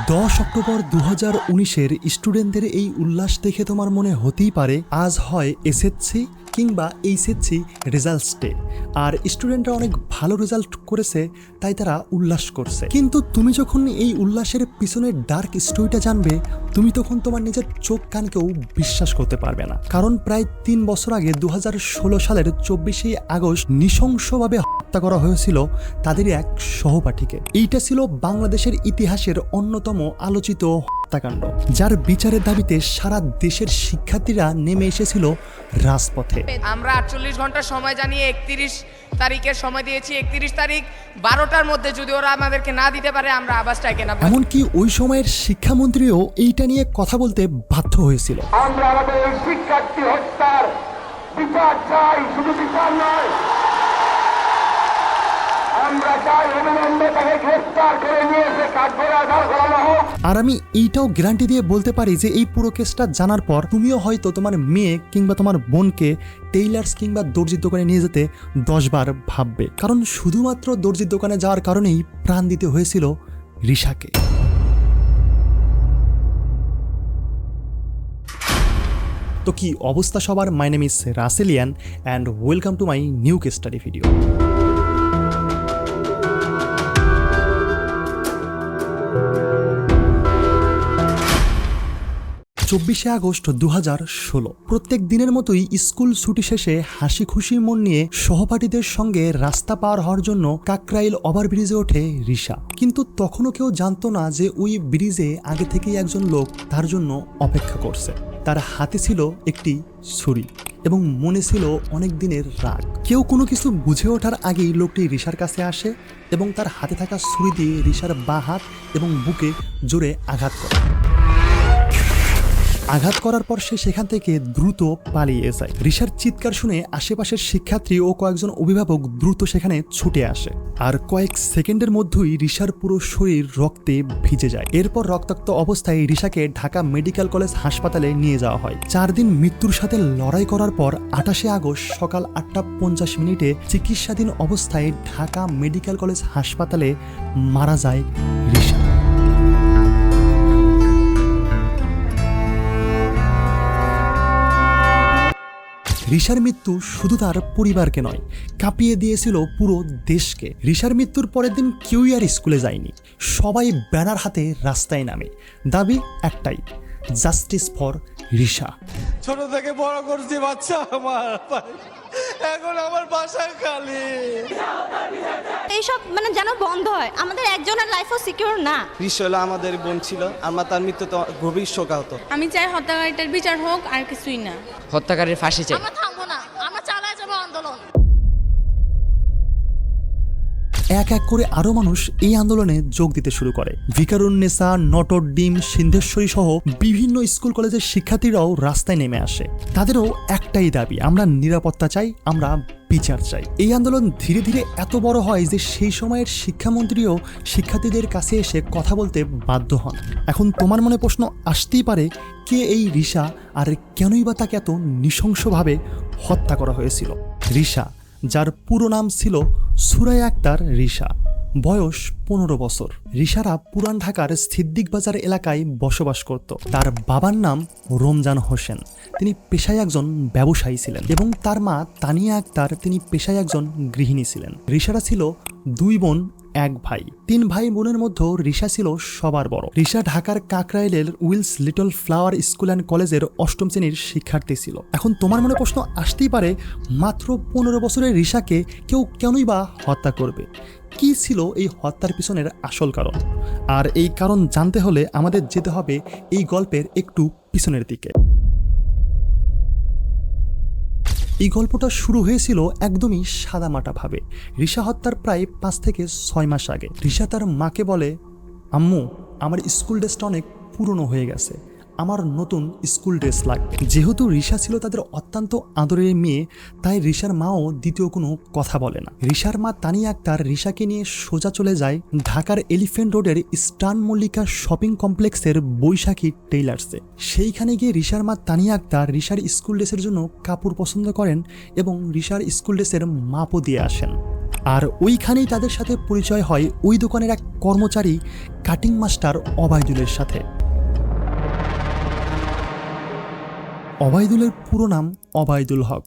10 October 2019-এর স্টুডেন্টদের এই উল্লাস দেখে তোমার মনে হতেই পারে আজ হয় এসএসসি কিংবা এইচএসসি রেজাল্টস ডে, আর স্টুডেন্টরা অনেক ভালো রেজাল্ট করেছে তাই তারা উল্লাস করছে। কিন্তু তুমি যখন এই উল্লাসের পিছনের ডার্ক স্টোরিটা জানবে, তুমি তখন তোমার নিজের চোখ কানকেও বিশ্বাস করতে পারবে না। কারণ প্রায় 3 বছর আগে 2016 সালের 24শে আগস্ট নৃশংসভাবে হত্যা করা হয়েছিল তাদের এক সহপাঠীকে। এইটা ছিল বাংলাদেশের ইতিহাসের অন্যতম আলোচিত হত্যাকাণ্ড, যার বিচারের দাবিতে সারা দেশের শিক্ষার্থীরা নেমে এসেছিল রাজপথে। আমরা 48 ঘন্টা সময় জানিয়ে 31 তারিখের সময় দিয়েছি। 31 তারিখ 12টার মধ্যে যদি ওরা আমাদেরকে না দিতে পারে আমরা আবার স্ট্রাইকে নামব। এমনকি ওই সময়ের শিক্ষামন্ত্রীও এইটা নিয়ে কথা বলতে বাধ্য হয়েছিল। আমরা আমাদের শিক্ষার্থী হত্যার বিচার চাই, শুধু বিচার নয়, আমরা চাই অবিলম্বে তাকে গ্রেফতার করে নিয়ে এসে কাঠগড়ায় আঘাত করানো হোক। আর আমি এইটাও গ্যারান্টি দিয়ে বলতে পারি যে এই পুরো কেসটা জানার পর তুমিও হয়তো তোমার মেয়ে কিংবা তোমার বোনকে টেইলার্স কিংবা দর্জির দোকানে নিয়ে যেতে 10 বার ভাববে, কারণ শুধুমাত্র দর্জির দোকানে যাওয়ার কারণেই প্রাণ দিতে হয়েছিল রিশাকে। তো কি অবস্থা সবার? মাই নেম ইজ রাসেলিয়ান and welcome to my new case study video. 24শে আগস্ট 2016 প্রত্যেক দিনের মতোই স্কুল ছুটি শেষে হাসি খুশি মন নিয়ে সহপাঠীদের সঙ্গে রাস্তা পার হওয়ার জন্য কাকরাইল ওভারব্রিজে ওঠে রিশা। কিন্তু তখনও কেউ জানতো না যে ওই ব্রিজে আগে থেকেই একজন লোক তার জন্য অপেক্ষা করছে। তার হাতে ছিল একটি ছুরি এবং মনে ছিল অনেক দিনের রাগ। কেউ কোনো কিছু বুঝে ওঠার আগেই লোকটি রিশার কাছে আসে এবং তার হাতে থাকা ছুরি দিয়ে রিশার বাঁ হাত এবং বুকে জোরে আঘাত করে। আঘাত করার পর সে সেখান থেকে দ্রুত পালিয়ে যায়। রিশার চিৎকার শুনে আশেপাশের শিক্ষার্থী ও কয়েকজন অভিভাবক দ্রুত সেখানে ছুটে আসে, আর কয়েক সেকেন্ডের মধ্যেই রিশার পুরো শরীর রক্তে ভিজে যায়। এরপর রক্তাক্ত অবস্থায় রিশাকে ঢাকা মেডিকেল কলেজ হাসপাতালে নিয়ে যাওয়া হয়। 4 দিন মৃত্যুর সাথে লড়াই করার পর 28শে আগস্ট সকাল 8:50 চিকিৎসাধীন অবস্থায় ঢাকা মেডিকেল কলেজ হাসপাতালে মারা যায় রিশা। রিশার মৃত্যু শুধু তার পরিবারকে নয়, কাঁপিয়ে দিয়েছিল পুরো দেশকে। রিশার মৃত্যুর পরের দিন কেউই আর স্কুলে যায়নি, সবাই ব্যানার হাতে রাস্তায় নামে। দাবি একটাই, জাস্টিস ফর রিশা। ছোট থেকে বড় করছি বাচ্চা আমার, এখন আমার বাসা খালি। এইসব যেন বন্ধ হয়, আমাদের একজনের লাইফও সিকিউর না। রিশা হলো আমাদের বোন ছিল, আমার তার মৃত্যুতে গভীর শোকাহত। আমি চাই হত্যাকারীটার বিচার হোক, আর কিছুই না। হত্যাকারীর ফাঁসি চাই। আমরা থামবো না, আমরা চালিয়ে যাবো আন্দোলন। এক এক করে আরো মানুষ এই আন্দোলনে যোগ দিতে শুরু করে। ভিকারুন্নেসা, নটর ডিম, সিন্ধেশ্বরী সহ বিভিন্ন স্কুল কলেজের শিক্ষার্থীরাও রাস্তায় নেমে আসে। তাদেরও একটাই দাবি, আমরা নিরাপত্তা চাই, আমরা বিচার চাই। এই আন্দোলন ধীরে ধীরে এত বড় হয় যে সেই সময়ের শিক্ষামন্ত্রীও শিক্ষার্থীদের কাছে এসে কথা বলতে বাধ্য হন। এখন তোমার মনে প্রশ্ন আসতেই পারে, কে এই রিশা, আর কেনই বা তাকে এত নৃশংসভাবে হত্যা করা হয়েছিল? রিশা, যার পুরো নাম ছিল সুরাইয়া আক্তার রিশা, বয়স 15 বছর। রিশারা পুরান ঢাকার সিদ্দিক বাজার এলাকায় বসবাস করত। তার বাবার নাম রমজান হোসেন, তিনি পেশায় একজন ব্যবসায়ী ছিলেন, এবং তার মা তানিয়া আক্তার, তিনি পেশায় একজন গৃহিণী ছিলেন। রিশারা ছিল 2 বোন 1 ভাই। 3 ভাই বোনের মধ্যে রিশা ছিল সবার বড়। রিশা ঢাকার কাকরাইলের Wills Little Flower School and কলেজের 8ম শ্রেণীর শিক্ষার্থী ছিল। এখন তোমার মনে প্রশ্ন আসতেই পারে, মাত্র 15 বছরের রিশাকে কেউ কেনই বা হত্যা করবে? কি ছিল এই হত্যার পিছনের আসল কারণ? আর এই কারণ জানতে হলে আমাদের যেতে হবে এই গল্পের একটু পিছনের দিকে। এই গল্পটা শুরু হয়েছিল একদমই সাদামাটাভাবে। রিশা হত্যার প্রায় 5 থেকে 6 মাস আগে। রিশা তার মাকে বলে, আম্মু, আমার স্কুল ড্রেসটা অনেক পুরনো হয়ে গেছে, আমার নতুন স্কুল ড্রেস লাগবে। যেহেতু রিশা ছিল তাদের অত্যন্ত আদরের মেয়ে, তাই রিশার মাও দ্বিতীয় কোনো কথা বলে না। রিশার মা তানিয়া আক্তার রিশাকে নিয়ে সোজা চলে যায় ঢাকার এলিফ্যান্ট রোডের ইস্টার্ন মল্লিকা শপিং কমপ্লেক্সের বৈশাখী টেইলার্সে। সেইখানে গিয়ে রিশার মা তানিয়া আক্তার রিশার স্কুল ড্রেসের জন্য কাপড় পছন্দ করেন এবং রিশার স্কুল ড্রেসের মাপও দিয়ে আসেন। আর ওইখানেই তাদের সাথে পরিচয় হয় ওই দোকানের এক কর্মচারী কাটিং মাস্টার অবায়দুলের সাথে। অবায়দুলের পুরো নাম অবায়দুল হক,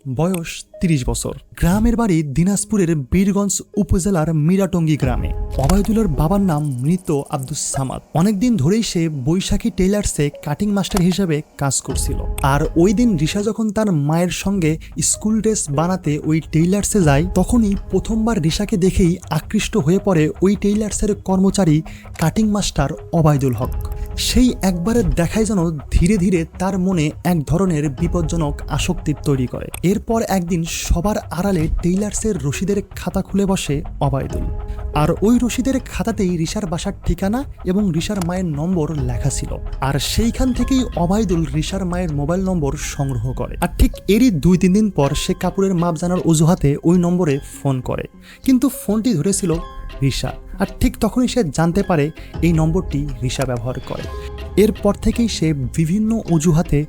বয়স 30 বছর। গ্রামের বাড়ি দিনাজপুরের বীরগঞ্জ উপজেলার মিরাটঙ্গী গ্রামে। অবায়দুলের বাবার নাম মৃত আব্দুস সামাদ। অনেকদিন ধরেই সে বৈশাখী টেইলার্সে কাটিং মাস্টার হিসেবে কাজ করছিল। আর ওই দিন রিশা যখন তার মায়ের সঙ্গে স্কুল ড্রেস বানাতে ওই টেইলার্সে যায়, তখনই প্রথমবার রিশাকে দেখেই আকৃষ্ট হয়ে পড়ে ওই টেইলার্সের কর্মচারী কাটিং মাস্টার অবায়দুল হক। সেই একবারের দেখাই যেন ধীরে ধীরে তার মনে এক ধরনের বিপজ্জনক আসক্তির তৈরি করে। এরপর একদিন সবার আড়ালে টেইলার্সের রশিদের খাতা খুলে বসে অবায়দুল। আর ওই রশিদের খাতাতেই রিশার বাসার ঠিকানা এবং রিশার মায়ের নম্বর লেখা ছিল। আর সেইখান থেকেই অবায়দুল রিশার মায়ের মোবাইল নম্বর সংগ্রহ করে। আর ঠিক এরই 2-3 দিন পর সে কাপড়ের মাপ জানার অজুহাতে ওই নম্বরে ফোন করে, কিন্তু ফোনটি ধরেছিল রিশা। আর ঠিক তখনই সে জানতে পারে এই নম্বরটি রিশা ব্যবহার করে। এরপর থেকেই সে বিভিন্ন অজুহাতে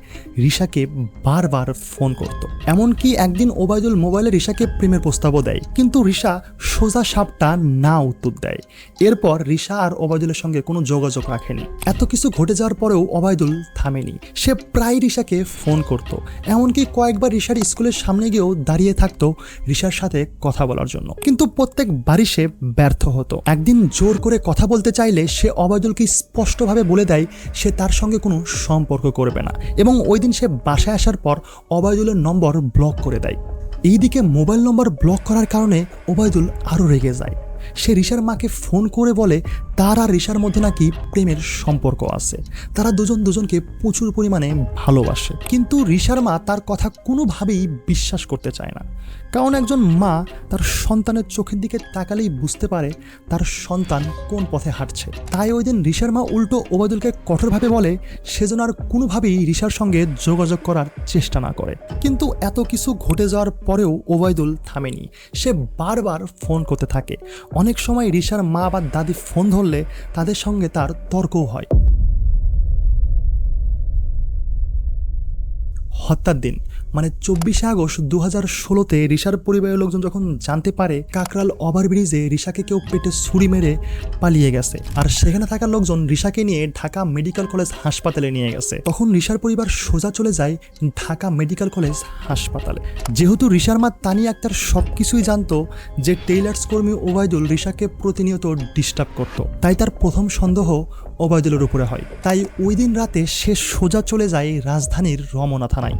রিশাকে বারবার ফোন করত। এমনকি একদিন ওবায়দুল মোবাইলে রিশাকে প্রেমের প্রস্তাবও দেয়, কিন্তু রিশা সোজা সাপটা না উত্তর দেয়। এরপর রিশা আর ওবায়দুলের সঙ্গে কোনো যোগাযোগ রাখেনি। এত কিছু ঘটে যাওয়ার পরেও ওবায়দুল থামেনি। সে প্রায় রিশাকে ফোন করত, এমনকি কয়েকবার রিশার স্কুলের সামনে গিয়েও দাঁড়িয়ে থাকতো রিশার সাথে কথা বলার জন্য, কিন্তু প্রত্যেকবারই সে ব্যর্থ হতো। একদিন জোর করে কথা বলতে চাইলে সে ওবায়দুলকে স্পষ্টভাবে বলে দেয় সে তার সঙ্গে কোনো সম্পর্ক করবে না, এবং ওই দিন সে বাসায় আসার পর ওবায়দুলের নম্বর ব্লক করে দেয়। এইদিকে মোবাইল নম্বর ব্লক করার কারণে ওবায়দুল আরও রেগে যায়। সে রিশার মাকে ফোন করে বলে তার আর রিশার মধ্যে নাকি প্রেমের সম্পর্ক আছে, তারা দুজন দুজনকে প্রচুর পরিমাণে ভালোবাসে। কিন্তু রিশার মা তার কথা কোনোভাবেই বিশ্বাস করতে চায় না, কারণ একজন মা তার সন্তানের চোখের দিকে তাকালেই বুঝতে পারে তার সন্তান কোন পথে হাঁটছে। তাই ওই দিন রিশার মা উল্টো ওবায়দুলকে কঠোরভাবে বলে সে যেন আর কোনোভাবেই রিশার সঙ্গে যোগাযোগ করার চেষ্টা না করে। কিন্তু এত কিছু ঘটে যাওয়ার পরেও ওবায়দুল থামেনি। সে বারবার ফোন করতে থাকে। অনেক সময় রিশার মা বা দাদি ফোন ধরলে তাদের সঙ্গে তার তর্কও হয়। হত্যার দিন মানে 24শে আগস্ট 2016-তে রিশার পরিবারের লোকজন যখন জানতে পারে কাকরাল ওভারব্রিজে রিশাকে কেউ পেটে ছুরি মেরে পালিয়ে গেছে, আর সেখানে থাকা লোকজন রিশাকে নিয়ে ঢাকা মেডিকেল কলেজ হাসপাতালে নিয়ে গেছে, তখন রিশার পরিবার সোজা চলে যায় ঢাকা মেডিকেল কলেজ হাসপাতালে। যেহেতু রিশার মা তানিয়া আক্তার সব কিছুই জানতো যে টেইলার্স কর্মী ওবায়দুল রিশাকে প্রতিনিয়ত ডিস্টার্ব করত, তাই তার প্রথম সন্দেহ ওবায়দুলের উপরে হয়। তাই ওই দিন রাতে সে সোজা চলে যায় রাজধানীর রমনা থানায়,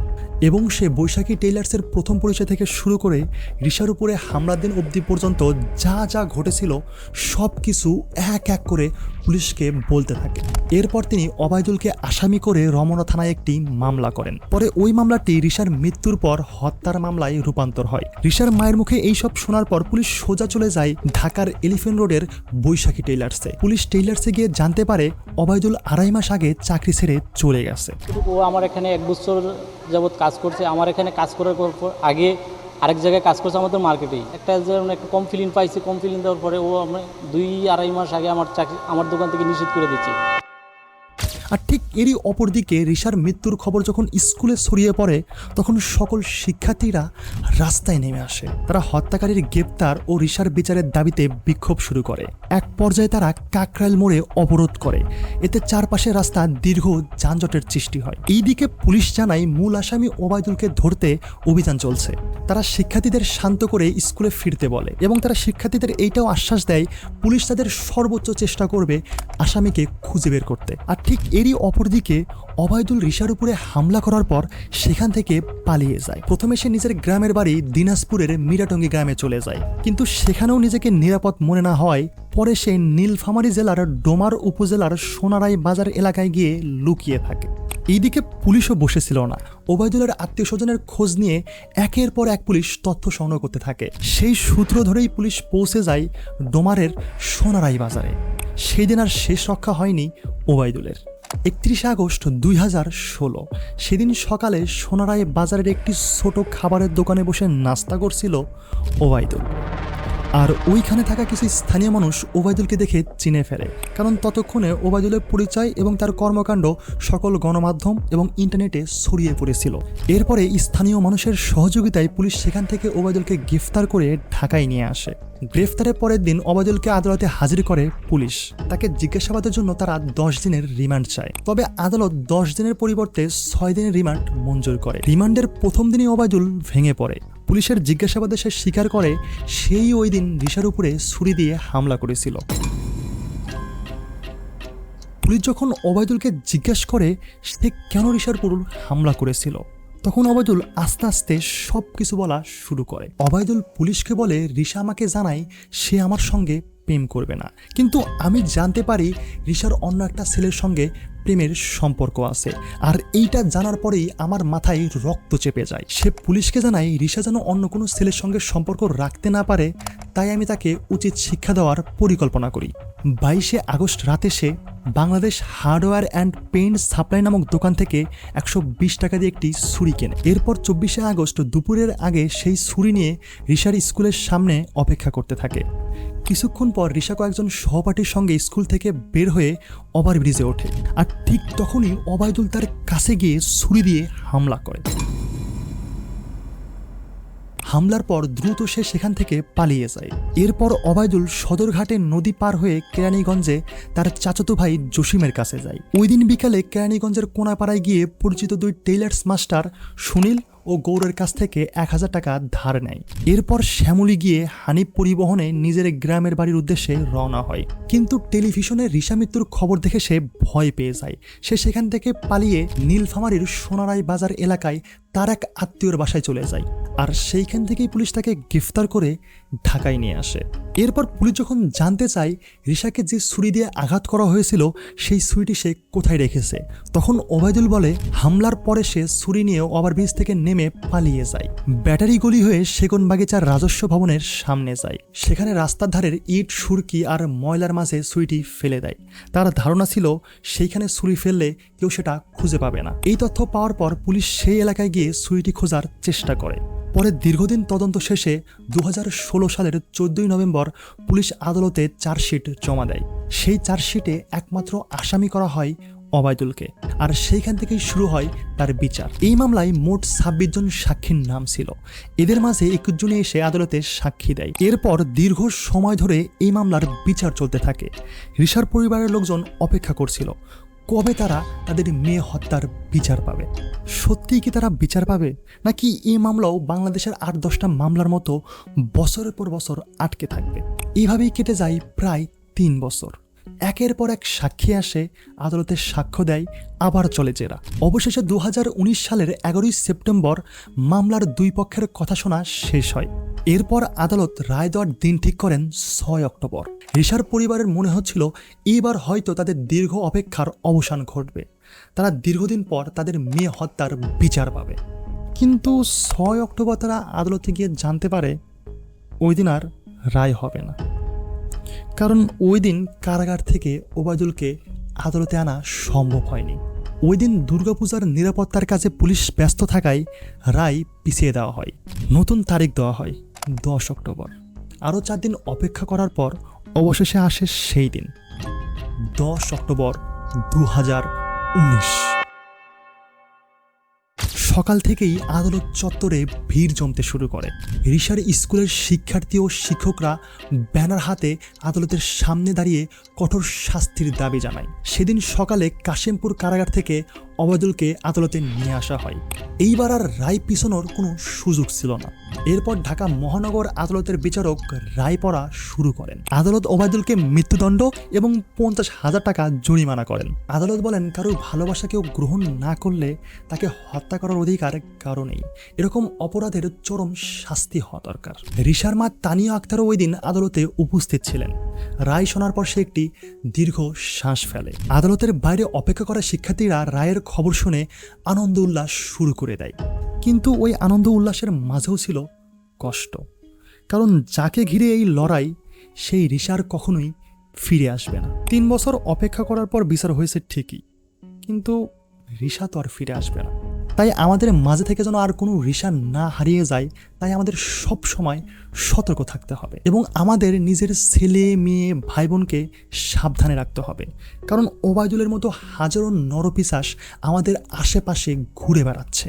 এবং সে বৈশাখী টেইলার্সের প্রথম পরিচয় থেকে শুরু করে রিশার উপরে হামলার দিন অবধি পর্যন্ত যা যা ঘটেছিল সব কিছু এক এক করে পুলিশকে বলতে থাকে। এরপর তিনি ওবায়দুলকে আসামি করে রমনা থানায় একটি মামলা করেন। পরে ওই মামলাটি রিশার মৃত্যুর পর হত্যার মামলায় রূপান্তর হয়। রিশার মায়ের মুখে এইসব শোনার পর পুলিশ সোজা চলে যায় ঢাকার এলিফ্যান্ট রোডের বৈশাখী টেইলার্সে। পুলিশ টেইলার্সে গিয়ে জানতে পারে ওবায়দুল 2.5 মাস আগে চাকরি ছেড়ে চলে গেছে। ও আমার এখানে 1 বছর যাবৎ কাজ করছে। আমার এখানে কাজ করার পর আগে আরেক জায়গায় কাজ করছে আমাদের মার্কেটেই। একটা যেমন একটা কম ফিলিং পাইছে, কম ফিলিং দেওয়ার পরে ও আমরা 2-2.5 মাস আগে আমার চাকরি আমার দোকান থেকে নিষেধ করে দিচ্ছে। আর ঠিক এরই অপরদিকে রিশার মৃত্যুর খবর যখন স্কুলে ছড়িয়ে পড়ে, তখন সকল শিক্ষার্থীরা রাস্তায় নেমে আসে। তারা হত্যাকারীর গ্রেপ্তার ও রিশার বিচারের দাবিতে বিক্ষোভ শুরু করে। এক পর্যায়ে তারা কাকরাইল মোড়ে অবরোধ করে। এতে চারপাশে রাস্তা দীর্ঘ যানজটের সৃষ্টি হয়। এইদিকে পুলিশ জানায় মূল আসামি ওবায়দুলকে ধরতে অভিযান চলছে। তারা শিক্ষার্থীদের শান্ত করে স্কুলে ফিরতে বলে, এবং তারা শিক্ষার্থীদের এইটাও আশ্বাস দেয় পুলিশ তাদের সর্বোচ্চ চেষ্টা করবে আসামিকে খুঁজে বের করতে। আর ঠিক এরই অপরদিকে ওবায়দুল রিশার উপরে হামলা করার পর সেখান থেকে পালিয়ে যায়। প্রথমে সে নিজের গ্রামের বাড়ি দিনাজপুরের মিরাটঙ্গী গ্রামে চলে যায়, কিন্তু সেখানেও নিজেকে নিরাপদ মনে না হয় পরে সে নীলফামারী জেলার ডোমার উপজেলার সোনারাই বাজার এলাকায় গিয়ে লুকিয়ে থাকে। এইদিকে পুলিশও বসেছিল না। ওবায়দুলের আত্মীয় স্বজনের খোঁজ নিয়ে একের পর এক পুলিশ তথ্য সংগ্রহ করতে থাকে। সেই সূত্র ধরেই পুলিশ পৌঁছে যায় ডোমারের সোনারাই বাজারে। সেই দিন আর শেষ রক্ষা হয়নি ওবায়দুলের। 31শে আগস্ট 2016 সেদিন সকালে সোনারাই বাজারের একটি ছোট খাবারের দোকানে বসে নাস্তা করছিল ওবায়দুল। আর ওইখানে থাকা কিছু স্থানীয় মানুষ ওবায়দুলকে দেখে চিনে ফেলে, কারণ ততক্ষণে ওবায়দুলের পরিচয় এবং তার কর্মকাণ্ড সকল গণমাধ্যম এবং ইন্টারনেটে ছড়িয়ে পড়েছিল। এরপরে স্থানীয় মানুষের সহযোগিতায় পুলিশ সেখান থেকে ওবায়দুলকে গ্রেফতার করে ঢাকায় নিয়ে আসে। গ্রেফতারের পরের দিন ওবায়দুলকে আদালতে হাজির করে পুলিশ। তাকে জিজ্ঞাসাবাদের জন্য তারা 10 দিনের রিমান্ড চায়, তবে আদালত 10 দিনের পরিবর্তে 6 দিনের রিমান্ড মঞ্জুর করে। রিমান্ডের প্রথম দিনই ওবায়দুল ভেঙে পড়ে। পুলিশের জিজ্ঞাসাবাদে সে স্বীকার করে সেই ওই দিন রিশার উপরে ছুরি দিয়ে হামলা করেছিল। পুলিশ যখন ওবায়দুলকে জিজ্ঞাসা করে সে কেন রিশার উপর হামলা করেছিল, তখন ওবায়দুল আস্তে আস্তে সব কিছু বলা শুরু করে। ওবায়দুল পুলিশকে বলে, রিশা আমাকে জানায় সে আমার সঙ্গে প্রেম করবে না, কিন্তু আমি জানতে পারি রিশার অন্য একটা ছেলের সঙ্গে প্রেমের সম্পর্ক আছে, আর এইটা জানার পরেই আমার মাথায় রক্ত চেপে যায়। সে পুলিশকে জানায় রিশা যেন অন্য কোনো ছেলের সঙ্গে সম্পর্ক রাখতে না পারে, তাই আমি তাকে উচিত শিক্ষা দেওয়ার পরিকল্পনা করি। 22শে আগস্ট রাতে সে Bangladesh hardware and paint supply নামক দোকান থেকে 120 টাকা দিয়ে একটি ছুরি কেনে। এরপর 24শে আগস্ট দুপুরের আগে সেই ছুরি নিয়ে রিশার স্কুলের সামনে অপেক্ষা করতে থাকে। কিছুক্ষণ পর রিশা কয়েকজন সহপাঠীর সঙ্গে স্কুল থেকে বের হয়ে ওভারব্রিজে ওঠে, আর ঠিক তখনই ওবায়দুল তার কাছে গিয়ে ছুরি দিয়ে হামলা করে। হামলার পর দ্রুত সে সেখান থেকে পালিয়ে যায়। এরপর ওবায়দুল সদরঘাটে নদী পার হয়ে কেরানীগঞ্জে তার চাচাতো ভাই জসিমের কাছে যায়। ওই দিন বিকালে কেরানীগঞ্জের কোনাপাড়ায় গিয়ে পরিচিত 2 টেইলার্স মাস্টার সুনীল ও গৌরের কাছ থেকে 1000 টাকা ধার নেয়। এরপর শ্যামলী গিয়ে হানিফ পরিবহনে নিজের গ্রামের বাড়ির উদ্দেশ্যে রওনা হয়, কিন্তু টেলিভিশনে রিশা মৃত্যুর খবর দেখে সে ভয় পেয়ে যায়। সে সেখান থেকে পালিয়ে নীলফামারীর সোনারাই বাজার এলাকায় তার এক আত্মীয়র বাসায় চলে যায়, আর সেইখান থেকেই পুলিশ তাকে গ্রেফতার করে ঢাকায় নিয়ে আসে। এরপর পুলিশ যখন জানতে চায় রিশাকে যে ছুরি দিয়ে আঘাত করা হয়েছিল সেই ছুরিটি সে কোথায় রেখেছে, তখন ওবায়দুল বলে হামলার পরে সে ছুরি নিয়ে ওভারব্রিজ থেকে নেমে পালিয়ে যায়। ব্যাটারি গলি হয়ে সেগুনবাগিচার রাজস্ব ভবনের সামনে যায়। সেখানে রাস্তার ধারের ইট, সুরকি আর ময়লার মাঝে ছুরিটি ফেলে দেয়। তার ধারণা ছিল সেইখানে ছুরি ফেললে কেউ সেটা খুঁজে পাবে না। এই তথ্য পাওয়ার পর পুলিশ সেই এলাকায় গিয়ে ছুরিটি খোঁজার চেষ্টা করে। পরে দীর্ঘদিন তদন্ত শেষে 2016 সালের 14ই নভেম্বর পুলিশ আদালতে চার্জশিট জমা দেয়। সেই চার্জশিটে একমাত্র আসামি করা হয় ওবায়দুলকে, আর সেইখান থেকেই শুরু হয় তার বিচার। এই মামলায় মোট 26 জন সাক্ষীর নাম ছিল। এদের মাঝে 21 জনই এসে আদালতে সাক্ষী দেয়। এরপর দীর্ঘ সময় ধরে এই মামলার বিচার চলতে থাকে। রিশার পরিবারের লোকজন অপেক্ষা করছিল কবে তারা তাদের মেয়ে হত্যার বিচার পাবে। সত্যিই কি তারা বিচার পাবে, নাকি এই মামলাও বাংলাদেশের 8-10টা মামলার মতো বছরের পর বছর আটকে থাকবে? এইভাবেই কেটে যায় প্রায় 3 বছর। একের পর এক সাক্ষী আসে, আদালতে সাক্ষ্য দেয়, আবার চলে জেরা। অবশেষে 2019 সালের 11ই সেপ্টেম্বর মামলার 2 পক্ষের কথা শোনা শেষ হয়। এরপর আদালত রায় দেওয়ার দিন ঠিক করেন 6 অক্টোবর। রিশার পরিবারের মনে হচ্ছিল এবার হয়তো তাদের দীর্ঘ অপেক্ষার অবসান ঘটবে, তারা দীর্ঘদিন পর তাদের মেয়ে হত্যার বিচার পাবে। কিন্তু 6 অক্টোবর তারা আদালতে গিয়ে জানতে পারে ওই দিন আর রায় হবে না, কারণ ওই দিন কারাগার থেকে ওবায়দুলকে আদালতে আনা সম্ভব হয়নি। ওই দিন দুর্গাপূজার নিরাপত্তার কাজে পুলিশ ব্যস্ত থাকায় রায় পিছিয়ে দেওয়া হয়। নতুন তারিখ দেওয়া হয় 10 অক্টোবর। আরও 4 দিন অপেক্ষা করার পর অবশেষে আসে সেই দিন 10 অক্টোবর 2019। সকাল থেকেই আদালত চত্বরে ভিড় জমতে শুরু করে। রিশার স্কুলের শিক্ষার্থী ও শিক্ষকরা ব্যানার হাতে আদালতের সামনে দাঁড়িয়ে কঠোর শাস্তির দাবি জানায়। সেদিন সকালে কাশিমপুর কারাগার থেকে ওবায়দুলকে আদালতে নিয়ে আসা হয়। এইবার আর রায় পিছনোর কোনো সুযোগ ছিল না। এরপর ঢাকা মহানগর আদালতের বিচারক রায় পড়া শুরু করেন। আদালত ওবায়দুলকে মৃত্যুদণ্ড এবং 50,000 টাকা জরিমানা করেন। আদালত বলেন, কারোর ভালোবাসা কেউ গ্রহণ না করলে তাকে হত্যা করার অধিকার কারো নেই। এরকম অপরাধের চরম শাস্তি হওয়া দরকার। রিশার মা তানিয়া আক্তারও ওই দিন আদালতে উপস্থিত ছিলেন। রায় শোনার পর সে একটি দীর্ঘ শ্বাস ফেলে। আদালতের বাইরে অপেক্ষা করা শিক্ষার্থীরা রায়ের খবর শুনে আনন্দ উল্লাস শুরু করে দেয়। কিন্তু ওই আনন্দ উল্লাসের মাঝেও ছিল কষ্ট, কারণ যাকে ঘিরে এই লড়াই সেই রিশার কখনোই ফিরে আসবে না। 3 বছর অপেক্ষা করার পর বিচার হয়েছে ঠিকই, কিন্তু রিশা তো আর ফিরে আসবে না। তাই আমাদের মাঝে থেকে যেন আর কোনো রিশা না হারিয়ে যায়, তাই আমাদের সব সময় সতর্ক থাকতে হবে এবং আমাদের নিজের ছেলে মেয়ে ভাই বোনকে সাবধানে রাখতে হবে, কারণ ওবায়দুলের মতো হাজারো নরপিশাচ আমাদের আশেপাশে ঘুরে বেড়াচ্ছে।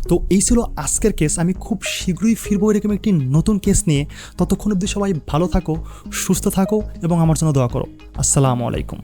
তো এই ছিল আজকের কেস। আমি খুব শীঘ্রই ফিরবো এরকম একটি নতুন কেস নিয়ে। ততক্ষণ অবধি সবাই ভালো থাকো, সুস্থ থাকো এবং আমার জন্য দোয়া করো। আসসালামু আলাইকুম।